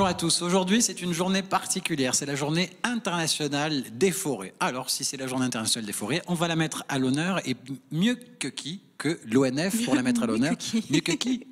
à tous. Aujourd'hui, c'est une journée particulière. C'est la journée internationale des forêts. Alors, si c'est la journée internationale des forêts, on va la mettre à l'honneur. Et mieux que qui? Que l'ONF pour la mettre à l'honneur. Mieux que qui?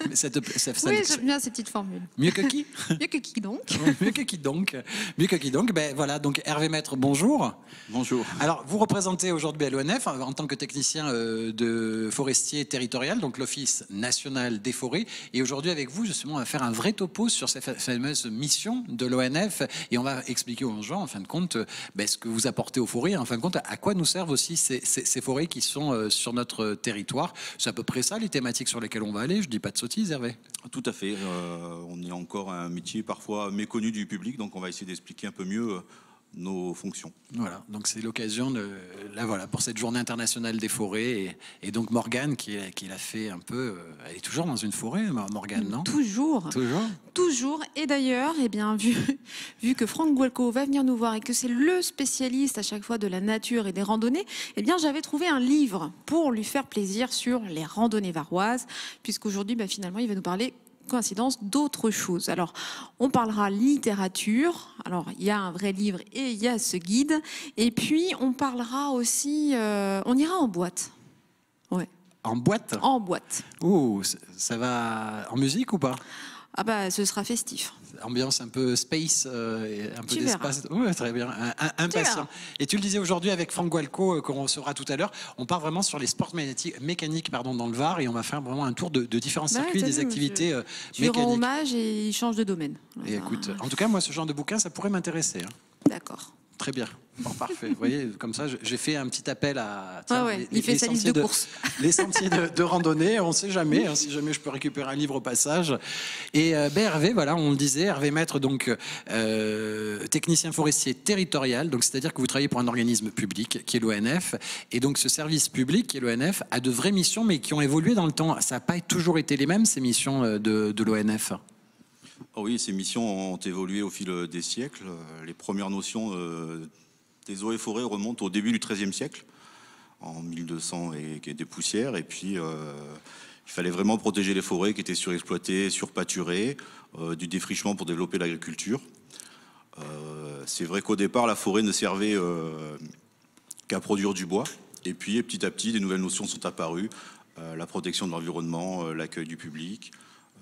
Oui, j'aime bien ces petites formules. Mieux que qui? Mieux que qui donc? Mieux que qui donc? Mieux que qui donc? Ben voilà, donc Hervé Maître, bonjour. Bonjour. Alors, vous représentez aujourd'hui à l'ONF en tant que technicien de forestier territorial, donc l'Office national des forêts. Et aujourd'hui, avec vous, justement, on va faire un vrai topo sur cette fameuse mission de l'ONF et on va expliquer aux gens, en fin de compte, ce que vous apportez aux forêts, en fin de compte, à quoi nous servent aussi ces forêts qui sont sur notre territoire. C'est à peu près ça, les thématiques sur lesquelles on va aller. Je dis pas de sottises, Hervé. Tout à fait. On est encore un métier parfois méconnu du public, donc on va essayer d'expliquer un peu mieux nos fonctions. Voilà, donc c'est l'occasion pour cette journée internationale des forêts et donc Morgane qui l'a fait un peu, elle est toujours dans une forêt, Morgane, non? Toujours. Et d'ailleurs, vu que Franck Gualco va venir nous voir et que c'est le spécialiste à chaque fois de la nature et des randonnées, j'avais trouvé un livre pour lui faire plaisir sur les randonnées varoises, puisqu'aujourd'hui, finalement, il va nous parler coïncidence d'autres choses. Alors, on parlera littérature. Alors, il y a un vrai livre et il y a ce guide. Et puis, on parlera aussi... on ira en boîte. Ouais. En boîte? En boîte. Ouh, ça va en musique ou pas? Ah bah, ce sera festif. Ambiance un peu space, un peu d'espace. Oui, très bien. Impatient. Et tu le disais aujourd'hui avec Franck Gualco, qu'on recevra tout à l'heure, on part vraiment sur les sports mécaniques dans le Var et on va faire vraiment un tour de différents circuits, des activités mécaniques. Tu lui rends hommage et il change de domaine. Et écoute, en tout cas, moi, ce genre de bouquin, ça pourrait m'intéresser. D'accord. Très bien. Bon, parfait. Vous voyez, comme ça, j'ai fait un petit appel à... il fait sa liste de courses. Les sentiers de randonnée, on ne sait jamais. Si jamais je peux récupérer un livre au passage. Et Hervé, voilà, on le disait, Hervé Maître, donc technicien forestier territorial. Donc c'est-à-dire que vous travaillez pour un organisme public qui est l'ONF. Et donc ce service public qui est l'ONF a de vraies missions, mais qui ont évolué dans le temps. Ça n'a pas toujours été les mêmes, ces missions de l'ONF. Oui, ces missions ont évolué au fil des siècles. Les premières notions des eaux et forêts remontent au début du XIIIe siècle, en 1200 et des poussières. Et puis, il fallait vraiment protéger les forêts qui étaient surexploitées, surpâturées, du défrichement pour développer l'agriculture. C'est vrai qu'au départ, la forêt ne servait qu'à produire du bois. Et puis, petit à petit, des nouvelles notions sont apparues. La protection de l'environnement, l'accueil du public,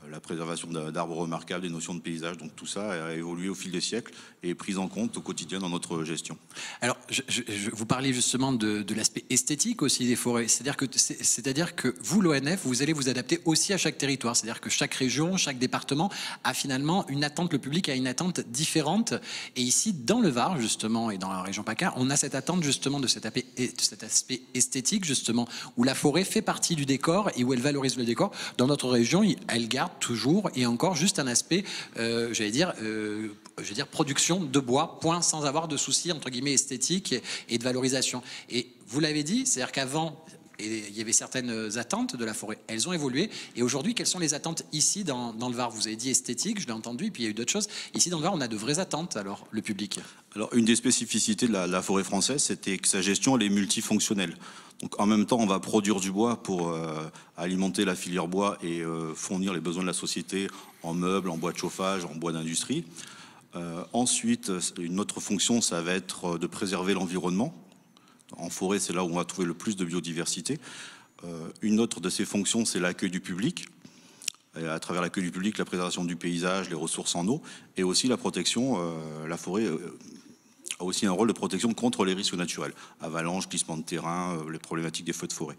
la préservation d'arbres remarquables, des notions de paysage. Donc tout ça a évolué au fil des siècles et est pris en compte au quotidien dans notre gestion. Alors, vous parlez justement de l'aspect esthétique aussi des forêts. C'est-à-dire que vous, l'ONF, vous allez vous adapter aussi à chaque territoire. C'est-à-dire que chaque région, chaque département a finalement une attente, le public a une attente différente. Et ici, dans le Var, justement, et dans la région PACA, on a cette attente justement de cet aspect esthétique, justement, où la forêt fait partie du décor et où elle valorise le décor. Dans notre région, elle garde toujours et encore juste un aspect, production de bois, point, sans avoir de soucis, entre guillemets, esthétiques et de valorisation. Et vous l'avez dit, c'est-à-dire qu'avant, il y avait certaines attentes de la forêt. Elles ont évolué. Et aujourd'hui, quelles sont les attentes ici dans le Var? Vous avez dit esthétique, je l'ai entendu, et puis il y a eu d'autres choses. Ici, dans le Var, on a de vraies attentes, alors, le public. Alors, une des spécificités de la forêt française, c'était que sa gestion, elle est multifonctionnelle. Donc, en même temps, on va produire du bois pour alimenter la filière bois et fournir les besoins de la société en meubles, en bois de chauffage, en bois d'industrie. Ensuite, une autre fonction, ça va être de préserver l'environnement. En forêt, c'est là où on va trouver le plus de biodiversité. Une autre de ces fonctions, c'est l'accueil du public. Et à travers l'accueil du public, la préservation du paysage, les ressources en eau, et aussi la protection. La forêt a aussi un rôle de protection contre les risques naturels, avalanches, glissements de terrain, les problématiques des feux de forêt.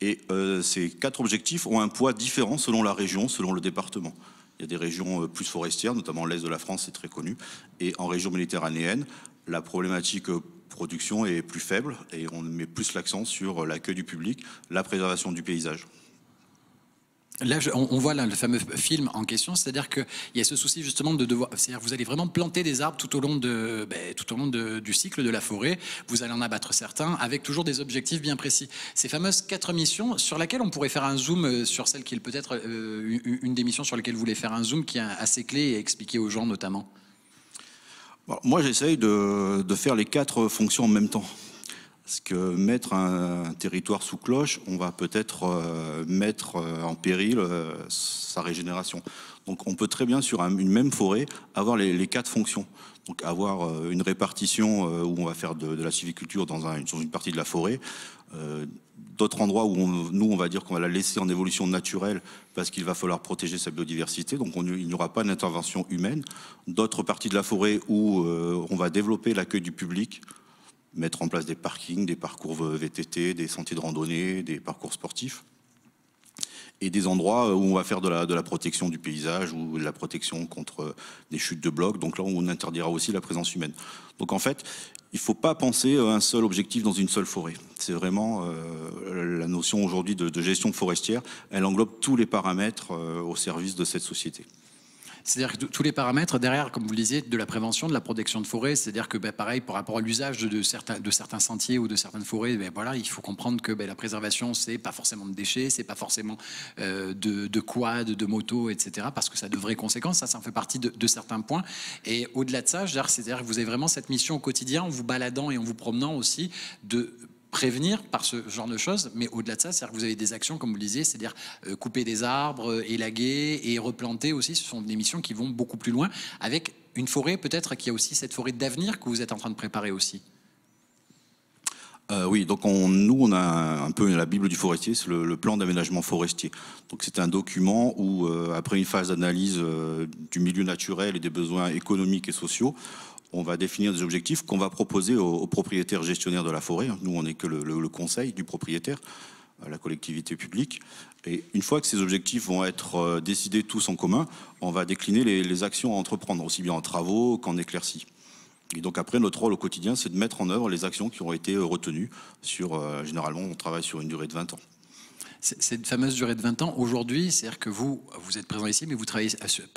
Et ces 4 objectifs ont un poids différent selon la région, selon le département. Il y a des régions plus forestières, notamment l'est de la France, c'est très connu. Et en région méditerranéenne, la problématique production est plus faible et on met plus l'accent sur l'accueil du public, la préservation du paysage. Là, on voit là, le fameux film en question, c'est-à-dire qu'il y a ce souci justement de devoir, c'est-à-dire vous allez vraiment planter des arbres tout au long du cycle de la forêt, vous allez en abattre certains avec toujours des objectifs bien précis. Ces fameuses 4 missions sur lesquelles on pourrait faire un zoom sur celle qui est peut-être une des missions sur lesquelles vous voulez faire un zoom qui est assez clé et expliquer aux gens notamment. Bon, moi, j'essaye de faire les 4 fonctions en même temps. Parce que mettre un territoire sous cloche, on va peut-être mettre en péril sa régénération. Donc on peut très bien sur une même forêt avoir les 4 fonctions. Donc avoir une répartition où on va faire de la sylviculture dans une partie de la forêt, d'autres endroits où nous on va dire qu'on va la laisser en évolution naturelle parce qu'il va falloir protéger sa biodiversité, donc il n'y aura pas d'intervention humaine, d'autres parties de la forêt où on va développer l'accueil du public, mettre en place des parkings, des parcours VTT, des sentiers de randonnée, des parcours sportifs, et des endroits où on va faire de la protection du paysage ou de la protection contre des chutes de blocs, donc là on interdira aussi la présence humaine. Donc en fait, il ne faut pas penser à un seul objectif dans une seule forêt. C'est vraiment la notion aujourd'hui de gestion forestière, elle englobe tous les paramètres au service de cette société. C'est-à-dire que tous les paramètres derrière, comme vous le disiez, de la prévention, de la protection de forêt, c'est-à-dire que pareil, par rapport à l'usage de certains sentiers ou de certaines forêts, voilà, il faut comprendre que la préservation, c'est pas forcément de déchets, c'est pas forcément de quad, de motos, etc., parce que ça a de vraies conséquences, ça en fait partie de certains points. Et au-delà de ça, c'est-à-dire que vous avez vraiment cette mission au quotidien, en vous baladant et en vous promenant aussi, de prévenir par ce genre de choses, mais au-delà de ça, c'est-à-dire que vous avez des actions, comme vous le disiez, c'est-à-dire couper des arbres, élaguer et replanter aussi, ce sont des missions qui vont beaucoup plus loin, avec une forêt peut-être qui a aussi cette forêt d'avenir que vous êtes en train de préparer aussi. Oui, donc nous on a un peu la Bible du forestier, c'est le plan d'aménagement forestier. Donc c'est un document où, après une phase d'analyse du milieu naturel et des besoins économiques et sociaux, on va définir des objectifs qu'on va proposer aux propriétaires gestionnaires de la forêt. Nous, on n'est que le conseil du propriétaire, la collectivité publique. Et une fois que ces objectifs vont être décidés tous en commun, on va décliner les actions à entreprendre, aussi bien en travaux qu'en éclaircies. Et donc après, notre rôle au quotidien, c'est de mettre en œuvre les actions qui ont été retenues sur, généralement, on travaille sur une durée de 20 ans. Cette fameuse durée de 20 ans, aujourd'hui, c'est-à-dire que vous êtes présent ici, mais vous travaillez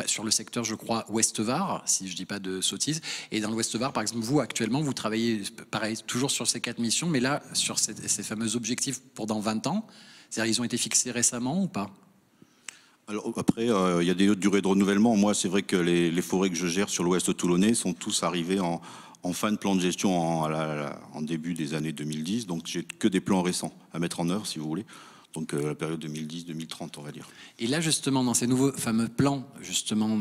sur le secteur, je crois, Ouest-Var, si je ne dis pas de sottises. Et dans l'Ouest-Var, par exemple, vous, actuellement, vous travaillez, pareil, toujours sur ces 4 missions, mais là, sur ces fameux objectifs pour dans 20 ans, c'est-à-dire ils ont été fixés récemment ou pas? Alors après, il y a des durées de renouvellement. Moi, c'est vrai que les forêts que je gère sur l'Ouest toulonnais sont tous arrivés en fin de plan de gestion en début des années 2010. Donc, j'ai que des plans récents à mettre en œuvre, si vous voulez. Donc la période 2010-2030, on va dire. Et là, justement, dans ces nouveaux fameux plans, justement,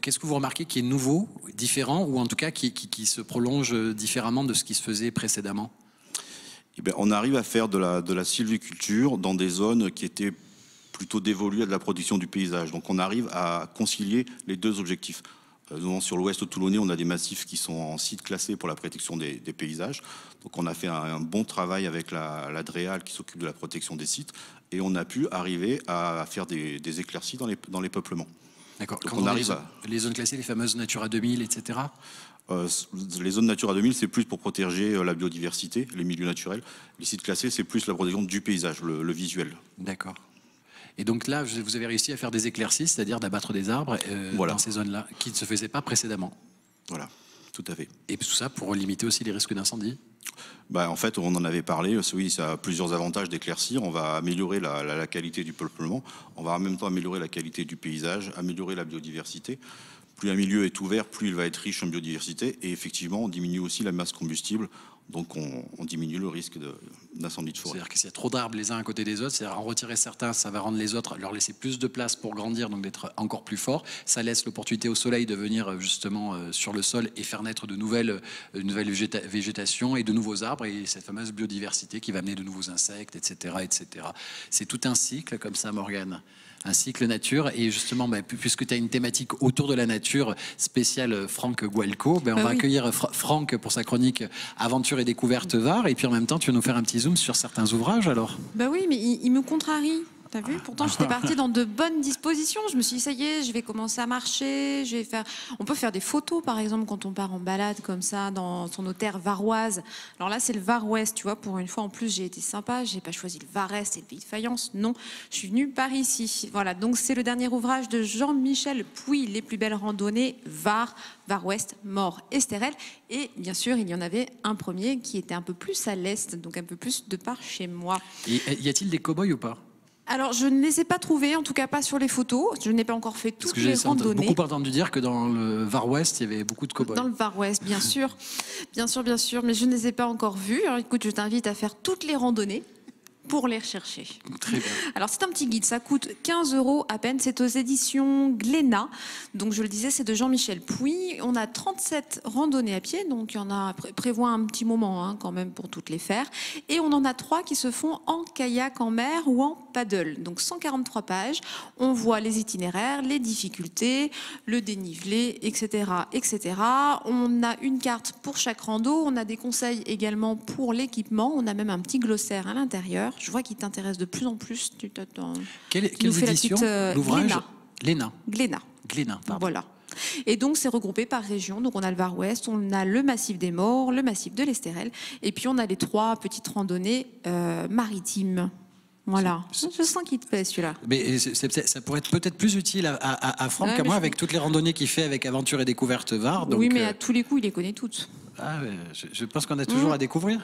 qu'est-ce que vous remarquez qui est nouveau, différent, ou en tout cas qui se prolonge différemment de ce qui se faisait précédemment? Eh bien, on arrive à faire de la sylviculture dans des zones qui étaient plutôt dévolues à de la protection du paysage. Donc on arrive à concilier les deux objectifs. Sur l'ouest toulonnais, on a des massifs qui sont en site classé pour la protection des paysages. Donc on a fait un bon travail avec la DREAL qui s'occupe de la protection des sites et on a pu arriver à faire des éclaircies dans les peuplements. D'accord. Quand on arrive les zones classées, les fameuses Natura 2000, etc. Les zones Natura 2000, c'est plus pour protéger la biodiversité, les milieux naturels. Les sites classés, c'est plus la protection du paysage, le visuel. D'accord. Et donc là, vous avez réussi à faire des éclaircies, c'est-à-dire d'abattre des arbres voilà. dans ces zones-là, qui ne se faisaient pas précédemment. Voilà, tout à fait. Et tout ça pour limiter aussi les risques d'incendie? En fait, on en avait parlé. Oui, ça a plusieurs avantages d'éclaircir. On va améliorer la qualité du peuplement. On va en même temps améliorer la qualité du paysage, améliorer la biodiversité. Plus un milieu est ouvert, plus il va être riche en biodiversité. Et effectivement, on diminue aussi la masse combustible. Donc on diminue le risque d'incendie de forêt. C'est-à-dire que s'il y a trop d'arbres les uns à côté des autres, c'est-à-dire en retirer certains, ça va rendre les autres, leur laisser plus de place pour grandir, donc d'être encore plus fort. Ça laisse l'opportunité au soleil de venir justement sur le sol et faire naître de nouvelles végétations et de nouveaux arbres et cette fameuse biodiversité qui va amener de nouveaux insectes, etc., etc. C'est tout un cycle comme ça, Morgane. Un cycle nature, et justement, puisque tu as une thématique autour de la nature spéciale Franck Gualco, on va accueillir Franck pour sa chronique Aventure et découverte Var, et puis en même temps, tu vas nous faire un petit zoom sur certains ouvrages alors. Oui, mais il me contrarie. T'as vu? Pourtant, j'étais partie dans de bonnes dispositions. Je me suis dit, ça y est, je vais commencer à marcher. On peut faire des photos, par exemple, quand on part en balade comme ça dans son terre varoise. Alors là, c'est le Var-Ouest, tu vois. Pour une fois, en plus, j'ai été sympa. J'ai pas choisi le Var-Est et le Pays de Fayence. Non, je suis venue par ici. Voilà. Donc, c'est le dernier ouvrage de Jean-Michel Pouy, Les plus belles randonnées Var, Var-Ouest, Maure, Estérel. Et bien sûr, il y en avait un premier qui était un peu plus à l'est, donc un peu plus de par chez moi. Et y a-t-il des cow-boys ou pas? Alors, je ne les ai pas trouvés, en tout cas pas sur les photos. Je n'ai pas encore fait toutes les randonnées. J'ai beaucoup entendu dire que dans le Var-Ouest, il y avait beaucoup de cow-boys. Dans le Var-Ouest, bien sûr. Bien sûr, bien sûr. Mais je ne les ai pas encore vus. Alors, écoute, je t'invite à faire toutes les randonnées. pour les rechercher. Très bien. Alors c'est un petit guide, ça coûte 15 € à peine, c'est aux éditions Glénat. Donc je le disais, c'est de Jean-Michel Pouy. On a 37 randonnées à pied, donc il y en a prévoit un petit moment hein, quand même pour toutes les faire. Et on en a 3 qui se font en kayak en mer ou en paddle. Donc 143 pages, on voit les itinéraires, les difficultés, le dénivelé, etc., etc. On a une carte pour chaque rando, on a des conseils également pour l'équipement, on a même un petit glossaire à l'intérieur. Je vois qu'il t'intéresse de plus en plus. Quelle nous fais la édition petite, l'ouvrage? Glénat. Glénat, pardon. Voilà. Et donc, c'est regroupé par région. Donc, on a le Var Ouest, on a le massif des Maures, le massif de l'Estérel. Et puis, on a les 3 petites randonnées maritimes. Voilà. Je sens qu'il te plaît, celui-là. Mais ça pourrait être peut-être plus utile à Franck qu'à moi, avec toutes les randonnées qu'il fait avec Aventure et Découverte Var. Donc, oui, mais à tous les coups, il les connaît toutes. Ah, ouais, je pense qu'on a toujours à découvrir.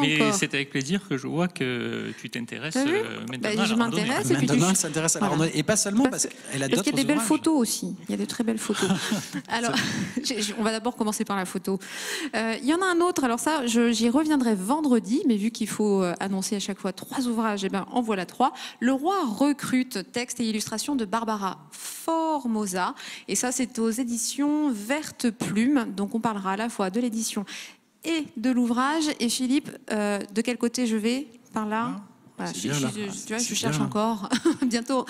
Mais c'est avec plaisir que je vois que tu t'intéresses maintenant à je la randonnée. m'intéresse. Maintenant, elle s'intéresse à la randonnée. Et pas seulement, parce qu'elle a d'autres Parce qu'il y a des belles ouvrages. photos aussi. Il y a de très belles photos. Alors, on va d'abord commencer par la photo. Il y en a un autre. Alors ça, j'y reviendrai vendredi, mais vu qu'il faut annoncer à chaque fois 3 ouvrages, eh ben, en voilà 3. Le roi recrute, texte et illustration de Barbara Formosa. Et ça, c'est aux éditions Verte Plume. Donc, on parlera à la fois de l'édition et de l'ouvrage. Et Philippe, de quel côté je vais? Par là. Voilà, je cherche encore. bientôt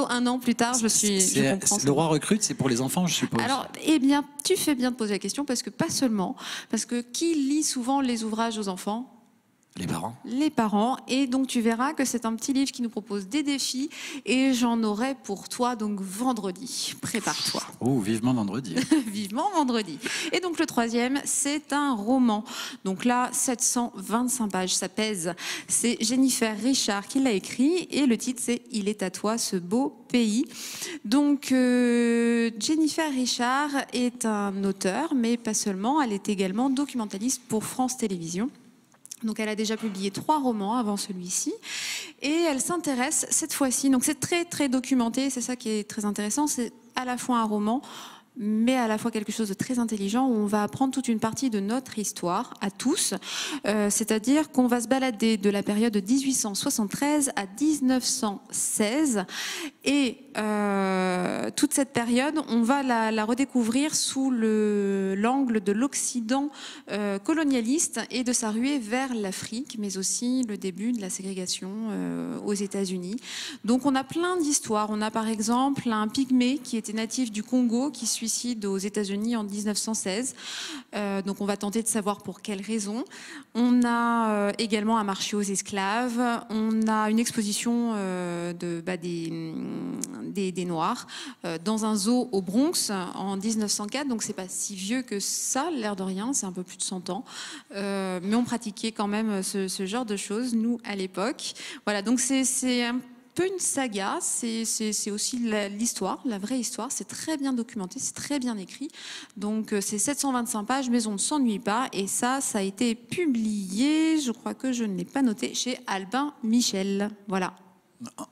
1 an plus tard, je comprends. Le roi recrute, c'est pour les enfants, je suppose. Alors, eh bien, tu fais bien de poser la question, parce que pas seulement, parce que qui lit souvent les ouvrages aux enfants? Les parents. Les parents. Et donc, tu verras que c'est un petit livre qui nous propose des défis. Et j'en aurai pour toi, donc, vendredi. Prépare-toi. Oh, vivement vendredi. Vivement vendredi. Et donc, le 3e, c'est un roman. Donc là, 725 pages, ça pèse. C'est Jennifer Richard qui l'a écrit. Et le titre, c'est « Il est à toi, ce beau pays ». Donc, Jennifer Richard est un auteur, mais pas seulement. Elle est également documentaliste pour France Télévisions. Donc elle a déjà publié 3 romans avant celui-ci et elle s'intéresse cette fois-ci, donc c'est très très documenté, c'est ça qui est très intéressant, c'est à la fois un roman mais à la fois quelque chose de très intelligent où on va apprendre toute une partie de notre histoire à tous, c'est-à-dire qu'on va se balader de la période de 1873 à 1916 et toute cette période, on va la redécouvrir sous l'angle de l'Occident colonialiste et de sa ruée vers l'Afrique, mais aussi le début de la ségrégation aux États-Unis. Donc on a plein d'histoires. On a par exemple un pygmée qui était natif du Congo qui suicide aux États-Unis en 1916. Donc on va tenter de savoir pour quelles raisons. On a également un marché aux esclaves. On a une exposition des Noirs dans un zoo au Bronx en 1904. Donc c'est pas si vieux que ça, l'air de rien, c'est un peu plus de 100 ans. Mais on pratiquait quand même ce genre de choses, nous, à l'époque. Voilà, donc c'est un peu une saga, c'est aussi l'histoire, la vraie histoire, c'est très bien documenté, c'est très bien écrit. Donc c'est 725 pages, mais on ne s'ennuie pas. Et ça a été publié, je crois que je ne l'ai pas noté, chez Albin Michel. Voilà.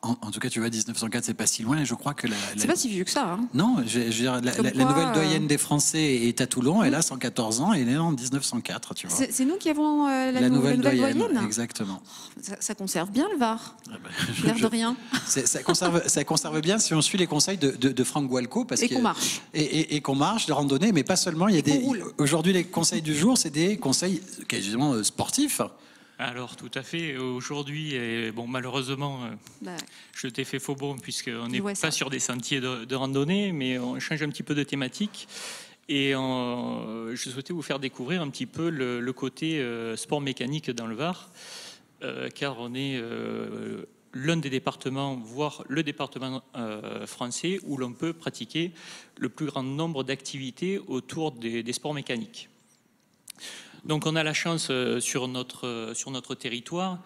En tout cas, tu vois, 1904, c'est pas si loin. Et je crois que c'est pas si vieux que ça. Hein. Non, je veux dire, la nouvelle doyenne des Français est à Toulon. Elle a 114 ans et elle est née en 1904, tu vois. C'est nous qui avons la nouvelle doyenne. Exactement. Ça conserve bien le Var. Ah ben, l'air de rien. Ça conserve bien si on suit les conseils de Franck Gualco. Parce qu'on marche. Et qu'on marche, de randonnée, mais pas seulement. Il y a aujourd'hui, les conseils du jour, c'est des conseils quasiment sportifs. Alors, tout à fait. Aujourd'hui, bon, malheureusement, je t'ai fait faux bon, puisqu'on n'est pas sur des sentiers de randonnée, mais on change un petit peu de thématique. Et je souhaitais vous faire découvrir un petit peu le côté sport mécanique dans le Var, car on est l'un des départements, voire le département français, où l'on peut pratiquer le plus grand nombre d'activités autour des sports mécaniques. Donc on a la chance sur notre territoire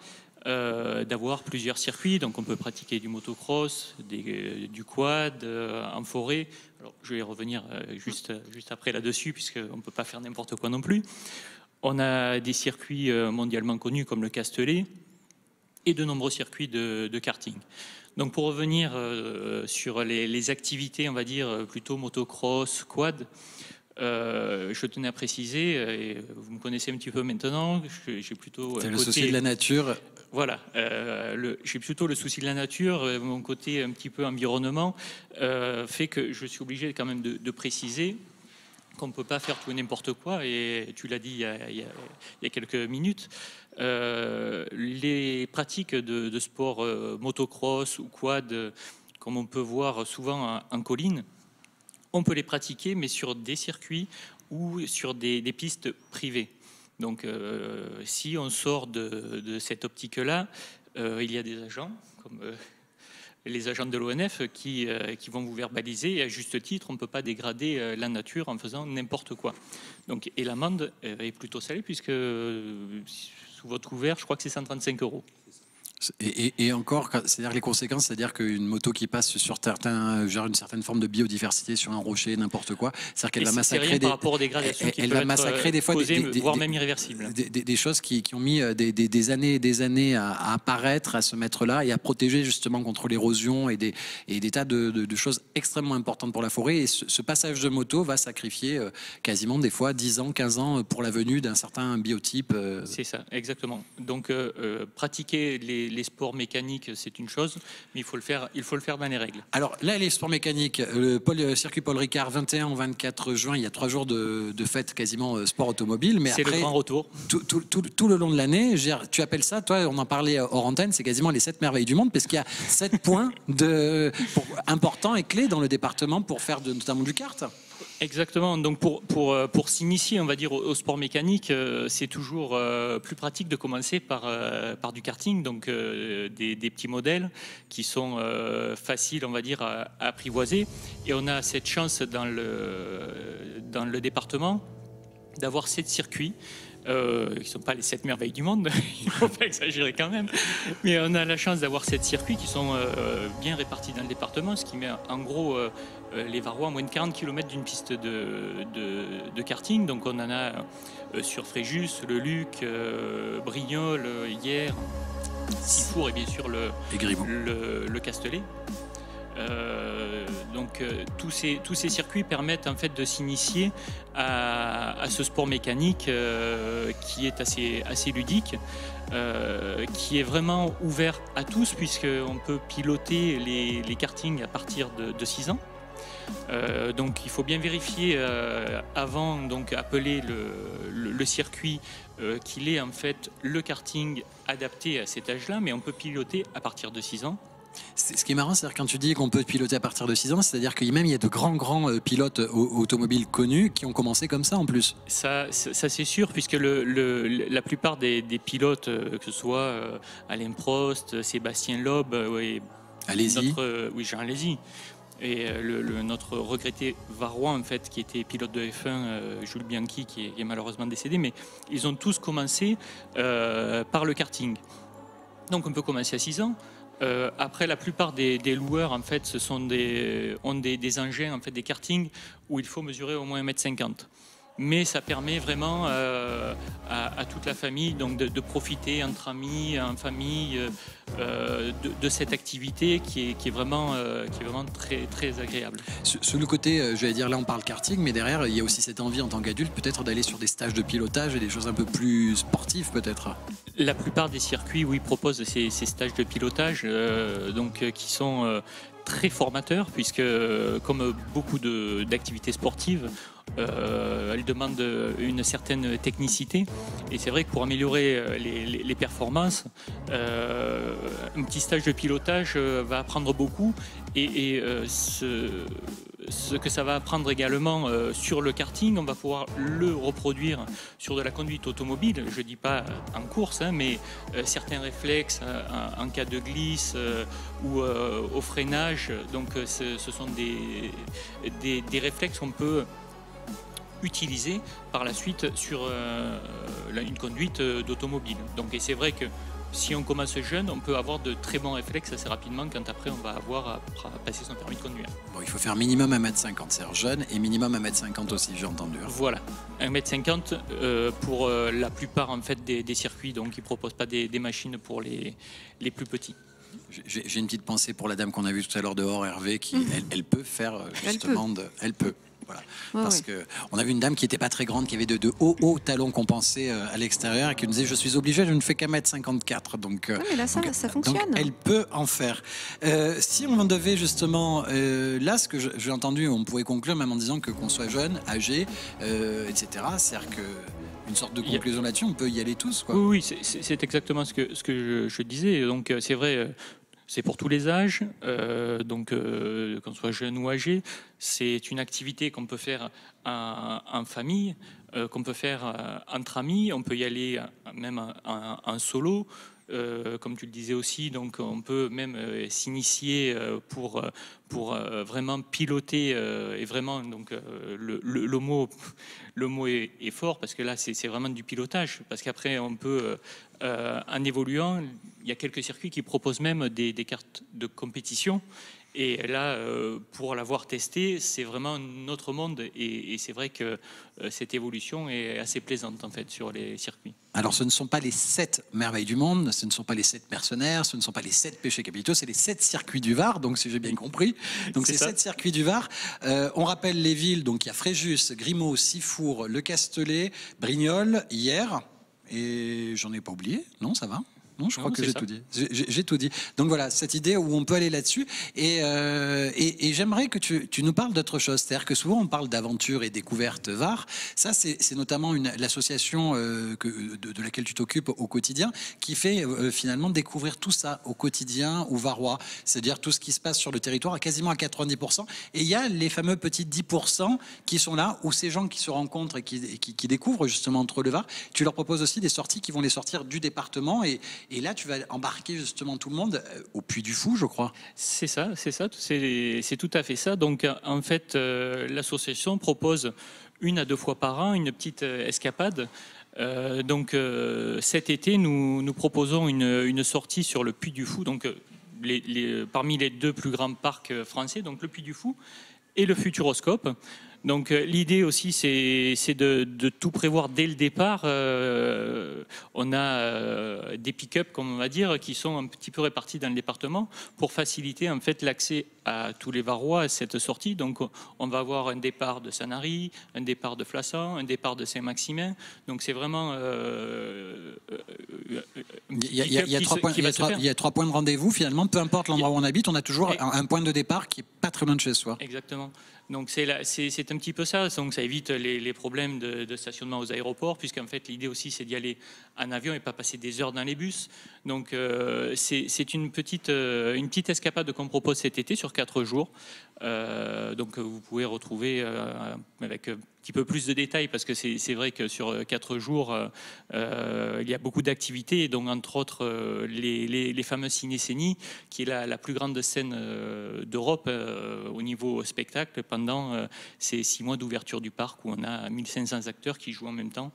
d'avoir plusieurs circuits. Donc on peut pratiquer du motocross, du quad, en forêt. Alors, je vais revenir juste après là-dessus, puisqu'on ne peut pas faire n'importe quoi non plus. On a des circuits mondialement connus comme le Castellet et de nombreux circuits de karting. Donc pour revenir sur les activités, on va dire plutôt motocross, quad, je tenais à préciser, et vous me connaissez un petit peu maintenant, j'ai plutôt le souci de la nature. Voilà, j'ai plutôt le souci de la nature, mon côté un petit peu environnement fait que je suis obligé quand même de préciser qu'on ne peut pas faire tout et n'importe quoi, et tu l'as dit il y a quelques minutes. Les pratiques de sport motocross ou quad, comme on peut voir souvent en colline, on peut les pratiquer, mais sur des circuits ou sur des pistes privées. Donc, si on sort de cette optique-là, il y a des agents, comme les agents de l'ONF, qui vont vous verbaliser. Et à juste titre, on ne peut pas dégrader la nature en faisant n'importe quoi. Donc, et l'amende est plutôt salée, puisque sous votre couvert, je crois que c'est 135 €. Et encore, c'est-à-dire les conséquences, c'est-à-dire qu'une moto qui passe sur une certaine forme de biodiversité sur un rocher, n'importe quoi, c'est-à-dire qu'elle va massacrer par rapport aux dégradations qui peuvent être des fois causées, voire même irréversibles. Des choses qui ont mis des années et des années à apparaître, à se mettre là et à protéger justement contre l'érosion et des tas de choses extrêmement importantes pour la forêt. Et ce passage de moto va sacrifier quasiment des fois 10 ans, 15 ans pour la venue d'un certain biotype. C'est ça, exactement. Donc pratiquer les sports mécaniques, c'est une chose, mais il faut le faire dans les règles. Alors là, les sports mécaniques, circuit Paul Ricard, 21 au 24 juin, il y a 3 jours de fête quasiment sport automobile. Mais c'est le grand retour. Tout le long de l'année, tu appelles ça, toi, on en parlait hors antenne, c'est quasiment les 7 merveilles du monde, parce qu'il y a 7 points importants et clés dans le département pour faire notamment du kart. Exactement. Donc pour s'initier, on va dire, au sport mécanique, c'est toujours plus pratique de commencer par du karting, donc des petits modèles qui sont faciles, on va dire, à apprivoiser. Et on a cette chance dans le département d'avoir 7 circuits. Qui ne sont pas les 7 merveilles du monde, il ne faut pas exagérer quand même, mais on a la chance d'avoir 7 circuits qui sont bien répartis dans le département, ce qui met en gros les Varois à moins de 40 km d'une piste de karting. Donc on en a sur Fréjus, le Luc, Brignoles, Hyères, Sifour et bien sûr le Castellet. Donc tous ces circuits permettent en fait de s'initier à ce sport mécanique qui est assez ludique, qui est vraiment ouvert à tous, puisqu'on peut piloter les kartings à partir de 6 ans. Donc il faut bien vérifier avant, donc appeler le circuit qu'il est en fait le karting adapté à cet âge-là, mais on peut piloter à partir de 6 ans. Ce qui est marrant, c'est quand tu dis qu'on peut piloter à partir de 6 ans, c'est-à-dire qu'il y a de grands pilotes automobiles connus qui ont commencé comme ça en plus. Ça c'est sûr, puisque la plupart des pilotes, que ce soit Alain Prost, Sébastien Loeb, Jean Alesi, et notre regretté Varois, en fait, qui était pilote de F1, Jules Bianchi, qui est malheureusement décédé, mais ils ont tous commencé par le karting. Donc on peut commencer à 6 ans. Après, la plupart des loueurs, en fait, ont des engins, en fait, des kartings où il faut mesurer au moins 1,50 m. Mais ça permet vraiment à toute la famille donc de profiter entre amis, en famille, de cette activité qui est vraiment très, très agréable. Sur le côté, j'allais dire, là on parle karting, mais derrière il y a aussi cette envie en tant qu'adulte peut-être d'aller sur des stages de pilotage et des choses un peu plus sportives peut-être. La plupart des circuits, oui, proposent ces stages de pilotage qui sont très formateurs, puisque comme beaucoup d'activités sportives, elle demande une certaine technicité, et c'est vrai que pour améliorer les performances, un petit stage de pilotage va apprendre beaucoup, et ce que ça va apprendre également sur le karting, on va pouvoir le reproduire sur de la conduite automobile. Je ne dis pas en course, mais certains réflexes en cas de glisse ou au freinage. Donc ce sont des réflexes qu'on peut utiliser par la suite sur une conduite d'automobile. Donc, et c'est vrai que si on commence jeune, on peut avoir de très bons réflexes assez rapidement quand après on va avoir à passer son permis de conduire. Bon, il faut faire minimum 1,50 m, c'est jeune, et minimum 1,50 m aussi, j'ai entendu. Voilà, 1,50 m pour la plupart en fait des circuits, donc ils ne proposent pas des machines pour les plus petits. J'ai une petite pensée pour la dame qu'on a vue tout à l'heure dehors, Hervé, qui elle peut faire justement, elle peut. Voilà. Parce qu'on a vu une dame qui n'était pas très grande, qui avait de hauts talons compensés à l'extérieur et qui nous disait je suis obligée, je ne fais qu'à 1m54. Donc, mais là, ça fonctionne. Donc, elle peut en faire. Si on devait justement, là, ce que j'ai entendu, on pourrait conclure même en disant que qu'on soit jeune, âgé, etc. C'est-à-dire que une sorte de conclusion là-dessus, on peut y aller tous, quoi. Oui, c'est exactement ce que je disais. Donc c'est vrai. C'est pour tous les âges, qu'on soit jeune ou âgé. C'est une activité qu'on peut faire en famille, qu'on peut faire entre amis. On peut y aller même en solo. Comme tu le disais aussi, donc on peut même s'initier pour vraiment piloter et vraiment donc le mot est fort parce que là c'est vraiment du pilotage parce qu'après on peut en évoluant, il y a quelques circuits qui proposent même des cartes de compétition. Et là, pour l'avoir testé, c'est vraiment notre monde. Et c'est vrai que cette évolution est assez plaisante, en fait, sur les circuits. Alors, ce ne sont pas les 7 merveilles du monde, ce ne sont pas les 7 mercenaires, ce ne sont pas les 7 péchés capitaux, c'est les 7 circuits du Var, donc si j'ai bien compris. Donc, c'est 7 circuits du Var. On rappelle les villes, donc il y a Fréjus, Grimaud, Sifour, Le Castellet, Brignoles, hier. Et j'en ai pas oublié, non, ça va? Non, je crois que j'ai tout dit. J'ai tout dit. Donc voilà, cette idée où on peut aller là-dessus. Et j'aimerais que tu nous parles d'autre chose. C'est-à-dire que souvent on parle d'aventure et découverte VAR. Ça, c'est notamment l'association de laquelle tu t'occupes au quotidien, qui fait finalement découvrir tout ça au quotidien aux Varois. C'est-à-dire tout ce qui se passe sur le territoire, quasiment à 90%. Et il y a les fameux petits 10% qui sont là, où ces gens qui se rencontrent et qui découvrent justement entre le Var, tu leur proposes aussi des sorties qui vont les sortir du département et là, tu vas embarquer justement tout le monde au Puy du Fou, je crois. C'est ça, c'est tout à fait ça. Donc, en fait, l'association propose 1 à 2 fois par an une petite escapade. Cet été, nous proposons une sortie sur le Puy du Fou. Donc, parmi les 2 plus grands parcs français, donc le Puy du Fou et le Futuroscope. Donc l'idée aussi, c'est de tout prévoir dès le départ. On a des pick-up, comme on va dire, qui sont un petit peu répartis dans le département pour faciliter en fait l'accès à tous les Varois à cette sortie. Donc on va avoir un départ de Sanary, un départ de Flassan, un départ de Saint-Maximin. Donc c'est vraiment il y a 3 points de rendez-vous finalement. Peu importe l'endroit où on habite, on a toujours un point de départ qui est pas très loin de chez soi. Exactement. Donc c'est un petit peu ça. Donc ça évite les problèmes de stationnement aux aéroports, puisqu'en fait l'idée aussi c'est d'y aller en avion et pas passer des heures dans les bus. Donc c'est une petite escapade qu'on propose cet été sur 4 jours. Donc vous pouvez retrouver avec un petit peu plus de détails parce que c'est vrai que sur 4 jours il y a beaucoup d'activités, donc entre autres les fameuses Ciné-Scénie, qui est la plus grande scène d'Europe au niveau spectacle pendant ces 6 mois d'ouverture du parc où on a 1500 acteurs qui jouent en même temps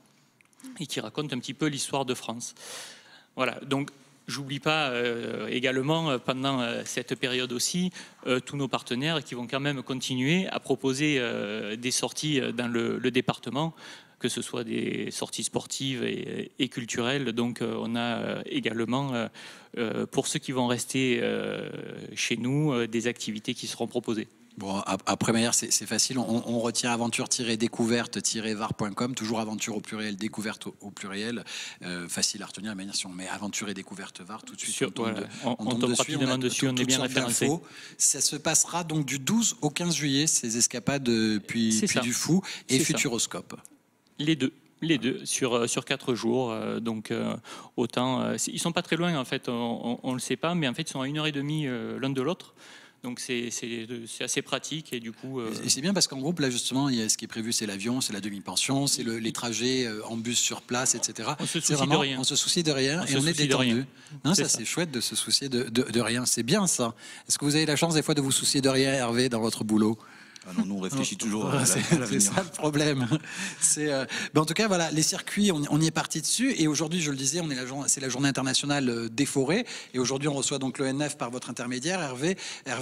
et qui racontent un petit peu l'histoire de France. Voilà, donc j'oublie pas également pendant cette période aussi tous nos partenaires qui vont quand même continuer à proposer des sorties dans le département, que ce soit des sorties sportives et culturelles. Donc on a également, pour ceux qui vont rester chez nous, des activités qui seront proposées. Bon, après manière, c'est facile. On retient aventure-découverte-var.com, toujours aventure au pluriel, découverte au pluriel. Facile à retenir, de manière si on met aventure et découverte VAR, tout de suite on tombe rapidement dessus, on est bien référencé. Ça se passera donc du 12 au 15 juillet, ces escapades Puy du Fou et Futuroscope. Les deux sur 4 jours. Autant, ils sont pas très loin en fait, on le sait pas, mais en fait ils sont à 1h30 l'un de l'autre. Donc c'est assez pratique et du coup. Et c'est bien parce qu'en groupe là justement, il y a ce qui est prévu, c'est l'avion, c'est la demi-pension, c'est les trajets en bus sur place, etc. On se soucie de rien. On se soucie de rien et on est détendu. Non, ça c'est chouette de se soucier de rien. C'est bien ça. Est-ce que vous avez la chance des fois de vous soucier de rien, Hervé, dans votre boulot? Ah non, nous on réfléchit toujours à c'est ça le problème. En tout cas, voilà, les circuits, on y est parti dessus. Et aujourd'hui, je le disais, c'est la journée internationale des forêts. Et aujourd'hui, on reçoit donc l'ONF par votre intermédiaire, Hervé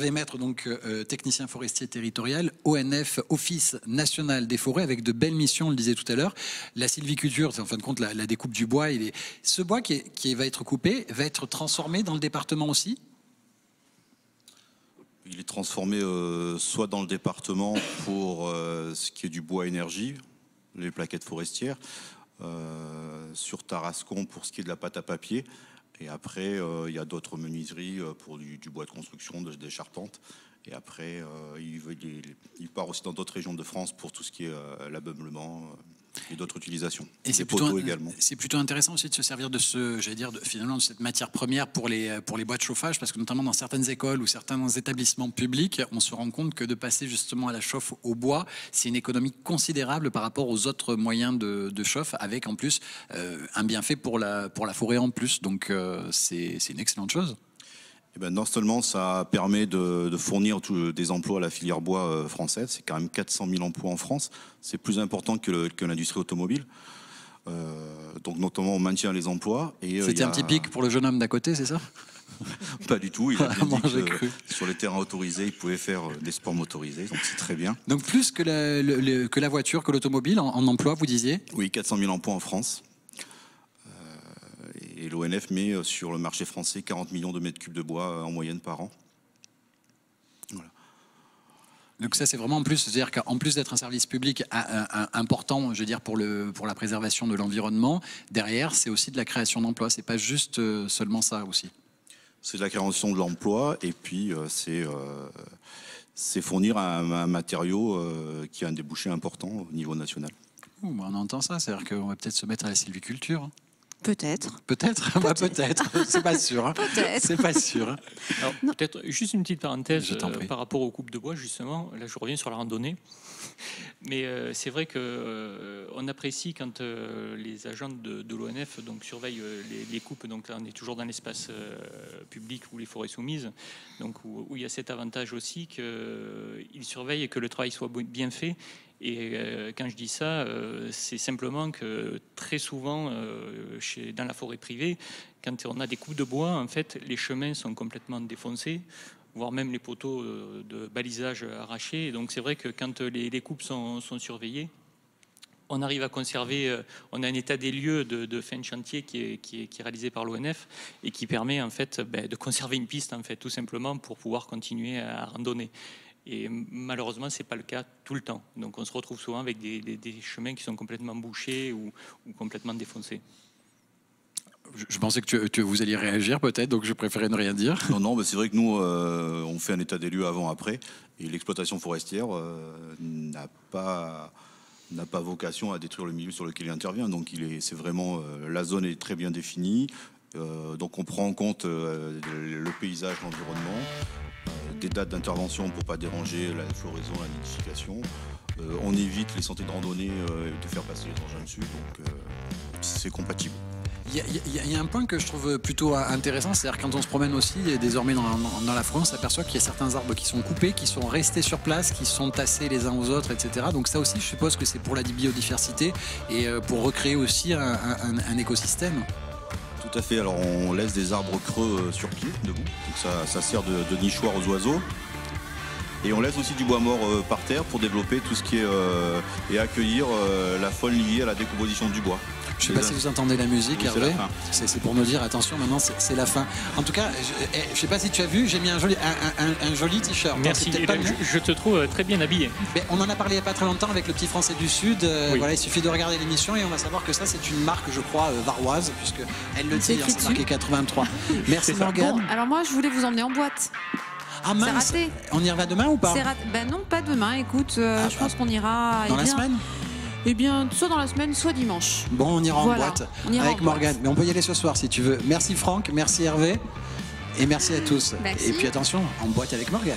Maître, donc technicien forestier territorial, ONF, Office national des forêts, avec de belles missions, on le disait tout à l'heure. La sylviculture, c'est en fin de compte la découpe du bois. Ce bois qui va être coupé va être transformé dans le département aussi. Il est transformé soit dans le département pour ce qui est du bois énergie, les plaquettes forestières, sur Tarascon pour ce qui est de la pâte à papier, et après il y a d'autres menuiseries pour du bois de construction, des charpentes, et après il part aussi dans d'autres régions de France pour tout ce qui est l'ameublement et d'autres utilisations. Et c'est plutôt intéressant aussi de se servir de finalement de cette matière première pour les bois de chauffage, parce que notamment dans certaines écoles ou certains établissements publics, on se rend compte que de passer justement à la chauffe au bois, c'est une économie considérable par rapport aux autres moyens de chauffe, avec en plus un bienfait pour la forêt en plus. Donc c'est une excellente chose. Eh ben, non seulement ça permet de fournir des emplois à la filière bois française, c'est quand même 400 000 emplois en France, c'est plus important que l'industrie automobile. Donc notamment on maintient les emplois. C'était un petit pic pour le jeune homme d'à côté, c'est ça? Pas du tout, il a bien dit que sur les terrains autorisés, il pouvait faire des sports motorisés, donc c'est très bien. Donc plus que la voiture, que l'automobile en emploi, vous disiez? Oui, 400 000 emplois en France. Et l'ONF met sur le marché français 40 millions de mètres cubes de bois en moyenne par an. Voilà. Donc ça c'est vraiment en plus, c'est-à-dire qu'en plus d'être un service public important, je veux dire pour la préservation de l'environnement, derrière c'est aussi de la création d'emplois. C'est pas juste seulement ça aussi. C'est de la création de l'emploi et puis c'est fournir un matériau qui a un débouché important au niveau national. On entend ça, c'est-à-dire qu'on va peut-être se mettre à la sylviculture. Peut-être. Peut-être. Bah, peut-être. C'est pas sûr. Hein. Peut-être. C'est pas sûr. Alors, peut-être juste une petite parenthèse par rapport aux coupes de bois, justement. Là, je reviens sur la randonnée. Mais c'est vrai qu'on apprécie quand les agents de l'ONF surveillent les coupes. Donc là, on est toujours dans l'espace public ou les forêts soumises. Donc où il y a cet avantage aussi qu'ils surveillent et que le travail soit bien fait. Et quand je dis ça, c'est simplement que très souvent, dans la forêt privée, quand on a des coupes de bois, en fait, les chemins sont complètement défoncés, voire même les poteaux de balisage arrachés. Et donc c'est vrai que quand les coupes sont surveillées, on arrive à conserver, on a un état des lieux de fin de chantier qui est réalisé par l'ONF et qui permet en fait de conserver une piste, en fait, tout simplement pour pouvoir continuer à randonner. Et malheureusement, ce n'est pas le cas tout le temps. Donc on se retrouve souvent avec des chemins qui sont complètement bouchés ou complètement défoncés. Je pensais que vous alliez réagir peut-être, donc je préférais ne rien dire. Non, mais c'est vrai que nous, on fait un état des lieux avant-après. Et l'exploitation forestière n'a pas vocation à détruire le milieu sur lequel il intervient. Donc c'est vraiment, la zone est très bien définie. Donc on prend en compte le paysage, l'environnement. Des dates d'intervention pour ne pas déranger la floraison, la nidification. On évite les sentiers de randonnée de faire passer les engins dessus, donc c'est compatible. Il y a un point que je trouve plutôt intéressant, c'est-à-dire quand on se promène aussi, désormais dans la forêt, on s'aperçoit qu'il y a certains arbres qui sont coupés, qui sont restés sur place, qui sont tassés les uns aux autres, etc. Donc ça aussi, je suppose que c'est pour la biodiversité et pour recréer aussi un écosystème. Tout à fait, alors on laisse des arbres creux sur pied, debout, donc ça sert de nichoir aux oiseaux. Et on laisse aussi du bois mort par terre pour développer tout ce qui est et accueillir la faune liée à la décomposition du bois. Je ne sais pas si vous entendez la musique, Hervé. C'est pour nous dire, attention, maintenant c'est la fin. En tout cas, je ne sais pas si tu as vu, j'ai mis un joli t-shirt. Merci, je te trouve très bien habillé. Mais on en a parlé il n'y a pas très longtemps avec le Petit Français du Sud. Oui. Voilà, il suffit de regarder l'émission et on va savoir que ça, c'est une marque, je crois, varoise, puisqu'elle le dit, c'est marqué 83. Merci Morgane. Bon, alors moi, je voulais vous emmener en boîte. Ah mince, c'est raté. On y va demain ou pas? Ben non, pas demain, écoute, je pense qu'on ira... Dans la semaine? Eh bien, soit dans la semaine, soit dimanche. Bon, on ira en boîte avec Morgane. Mais on peut y aller ce soir si tu veux. Merci Franck, merci Hervé. Et merci à tous. Merci. Et puis attention, en boîte avec Morgane.